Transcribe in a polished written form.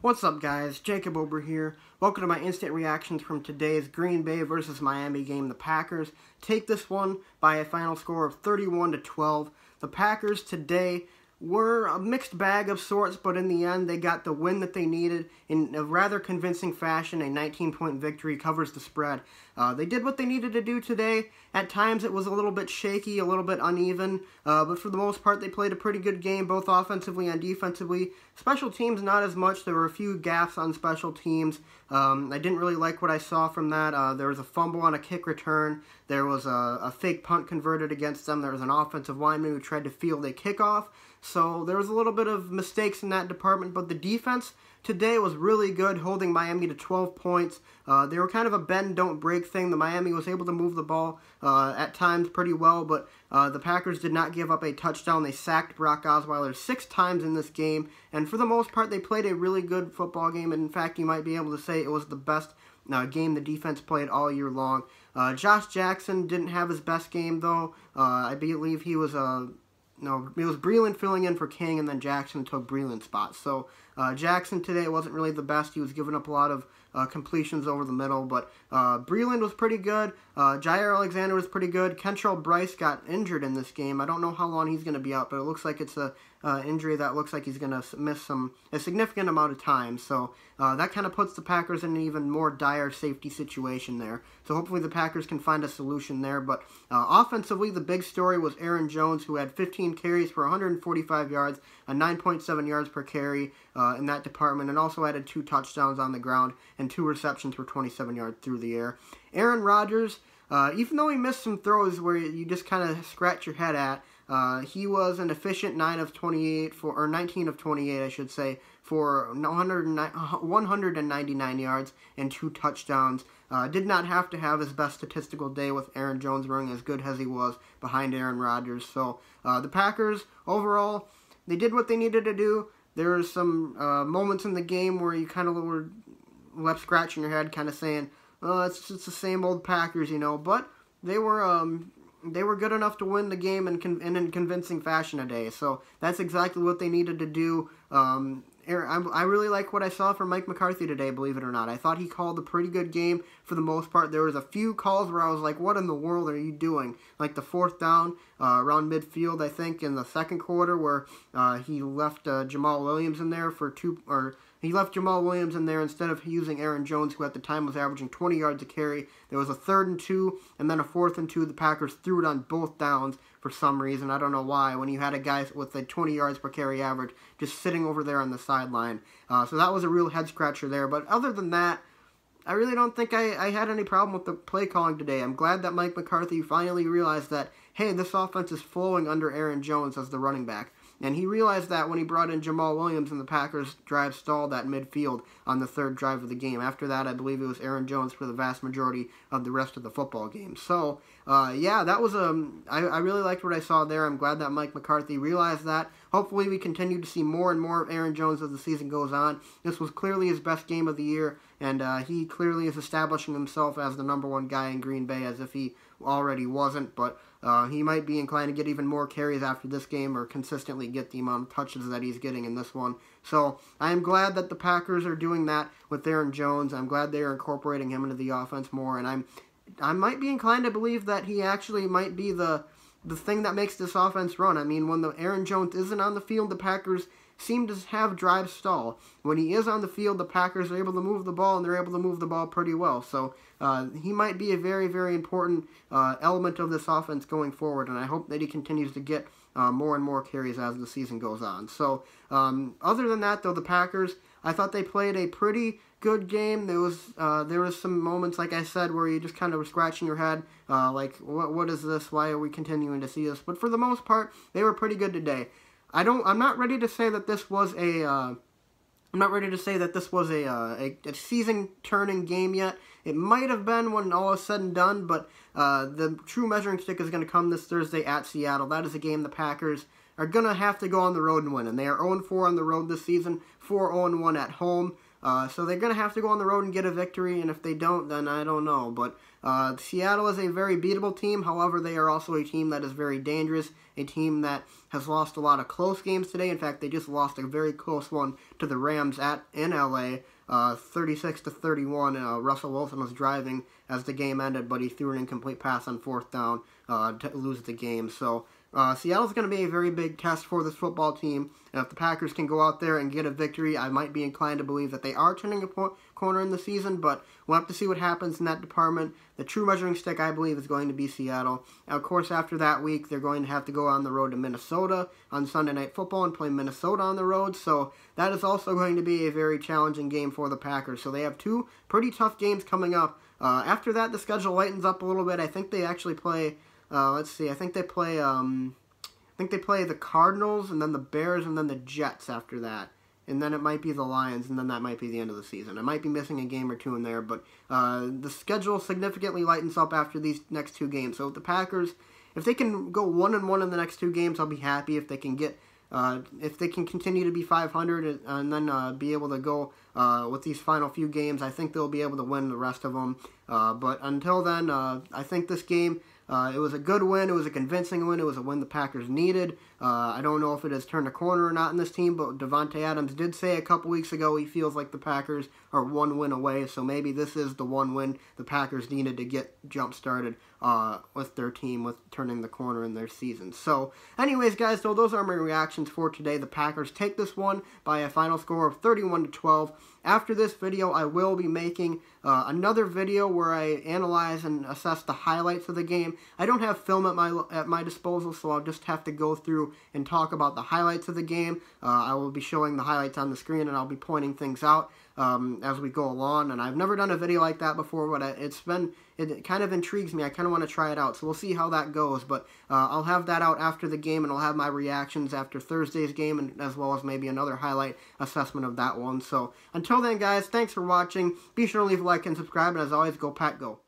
What's up, guys? Jacob Ober here. Welcome to my instant reactions from today's Green Bay versus Miami game. The Packers take this one by a final score of 31-12. The Packers today were a mixed bag of sorts, but in the end, they got the win that they needed in a rather convincing fashion. A 19-point victory covers the spread. They did what they needed to do today. At times, it was a little bit shaky, a little bit uneven, but for the most part, they played a pretty good game, both offensively and defensively. Special teams, not as much. There were a few gaffes on special teams. I didn't really like what I saw from that. There was a fumble on a kick return. There was a fake punt converted against them. There was an offensive lineman who tried to field a kickoff. So there was a little bit of mistakes in that department, but the defense today was really good, holding Miami to 12 points. They were kind of a bend, don't break thing. The Miami was able to move the ball at times pretty well, but the Packers did not give up a touchdown. They sacked Brock Osweiler 6 times in this game, and for the most part, they played a really good football game. And in fact, you might be able to say it was the best game the defense played all year long. Josh Jackson didn't have his best game, though. I believe he was No, it was Breeland filling in for King, and then Jackson took Breeland's spot. So Jackson today wasn't really the best. He was giving up a lot of completions over the middle, but Breeland was pretty good. Jair Alexander was pretty good. Kentrell Bryce got injured in this game. I don't know how long he's going to be out, but it looks like it's a injury that looks like he's going to miss a significant amount of time. So that kind of puts the Packers in an even more dire safety situation there. So hopefully the Packers can find a solution there. But offensively, the big story was Aaron Jones, who had 15 carries for 145 yards, a 9.7 yards per carry in that department, and also added 2 touchdowns on the ground and 2 receptions for 27 yards through the air. Aaron Rodgers, even though he missed some throws where you just kind of scratch your head at, he was an efficient 19 of 28, I should say, for 199 yards and 2 touchdowns. Did not have to have his best statistical day with Aaron Jones running as good as he was behind Aaron Rodgers. So the Packers, overall, they did what they needed to do. There were some moments in the game where you kind of were left scratching your head, kind of saying, "Oh, it's the same old Packers," you know. But they were good enough to win the game in convincing fashion today. So that's exactly what they needed to do. I really like what I saw from Mike McCarthy today, believe it or not. I thought he called a pretty good game for the most part. There was a few calls where I was like, what in the world are you doing? Like the 4th down around midfield, I think, in the second quarter, where he left Jamal Williams in there for he left Jamal Williams in there instead of using Aaron Jones, who at the time was averaging 20 yards a carry. There was a 3rd and 2, and then a 4th and 2. The Packers threw it on both downs for some reason. I don't know why, when you had a guy with a 20 yards per carry average just sitting over there on the sideline. So that was a real head-scratcher there. But other than that, I really don't think I had any problem with the play calling today. I'm glad that Mike McCarthy finally realized that, hey, this offense is flowing under Aaron Jones as the running back. And he realized that when he brought in Jamal Williams and the Packers' drive stalled at midfield on the 3rd drive of the game. After that, I believe it was Aaron Jones for the vast majority of the rest of the football game. So, yeah, that was I really liked what I saw there. I'm glad that Mike McCarthy realized that. Hopefully we continue to see more and more of Aaron Jones as the season goes on. This was clearly his best game of the year, and he clearly is establishing himself as the #1 guy in Green Bay, as if he already wasn't. But he might be inclined to get even more carries after this game, or consistently get the amount of touches that he's getting in this one. So I am glad that the Packers are doing that with Aaron Jones. I'm glad they are incorporating him into the offense more, and I might be inclined to believe that he actually might be the thing that makes this offense run. I mean, when the Aaron Jones isn't on the field, the Packers seem to have drives stall. When he is on the field, the Packers are able to move the ball, and they're able to move the ball pretty well. So he might be a very, very important element of this offense going forward, and I hope that he continues to get more and more carries as the season goes on. So other than that, though, the Packers, I thought they played a pretty good game. There was some moments, like I said, where you just kind of were scratching your head, like, what is this? Why are we continuing to see this? But for the most part, they were pretty good today. I'm not ready to say that this was a season-turning game yet. It might have been when all is said and done, but the true measuring stick is going to come this Thursday at Seattle. That is a game the Packers are going to have to go on the road and win, and they are 0-4 on the road this season, 4-0-1 at home. So they're going to have to go on the road and get a victory, and if they don't, then I don't know. But Seattle is a very beatable team. However, they are also a team that is very dangerous a team that has lost a lot of close games today. In fact, they just lost a very close one to the Rams in LA, 36-31. Russell Wilson was driving as the game ended, but he threw an incomplete pass on fourth down to lose the game. So Seattle's going to be a very big test for this football team, and if the Packers can go out there and get a victory, I might be inclined to believe that they are turning a corner in the season, but we'll have to see what happens in that department. The true measuring stick, I believe, is going to be Seattle. And of course, after that week, they're going to have to go on the road to Minnesota on Sunday Night Football and play Minnesota on the road, so that is also going to be a very challenging game for the Packers. So they have two pretty tough games coming up. After that, the schedule lightens up a little bit. I think they actually play... let's see. I think they play the Cardinals and then the Bears and then the Jets after that, and then it might be the Lions, and then that might be the end of the season. I might be missing a game or two in there, but the schedule significantly lightens up after these next two games. So if the Packers, if they can go 1-1 in the next two games, I'll be happy. If they can get if they can continue to be 500 and then be able to go with these final few games, I think they'll be able to win the rest of them. But until then, I think this game, it was a good win. It was a convincing win. It was a win the Packers needed. I don't know if it has turned a corner or not in this team, but Davante Adams did say a couple weeks ago he feels like the Packers are one win away, so maybe this is the one win the Packers needed to get jump-started with their team, with turning the corner in their season. So, anyways, guys, so those are my reactions for today. The Packers take this one by a final score of 31-12. After this video, I will be making another video where I analyze and assess the highlights of the game. I don't have film at my disposal, so I'll just have to go through and talk about the highlights of the game. I will be showing the highlights on the screen, and I'll be pointing things out as we go along. And I've never done a video like that before, but it kind of intrigues me. I kind of want to try it out, so we'll see how that goes. But I'll have that out after the game, and I'll have my reactions after Thursday's game, and as well as maybe another highlight assessment of that one. So until then, guys, thanks for watching. Be sure to leave a like and subscribe, and as always, go Pack Go.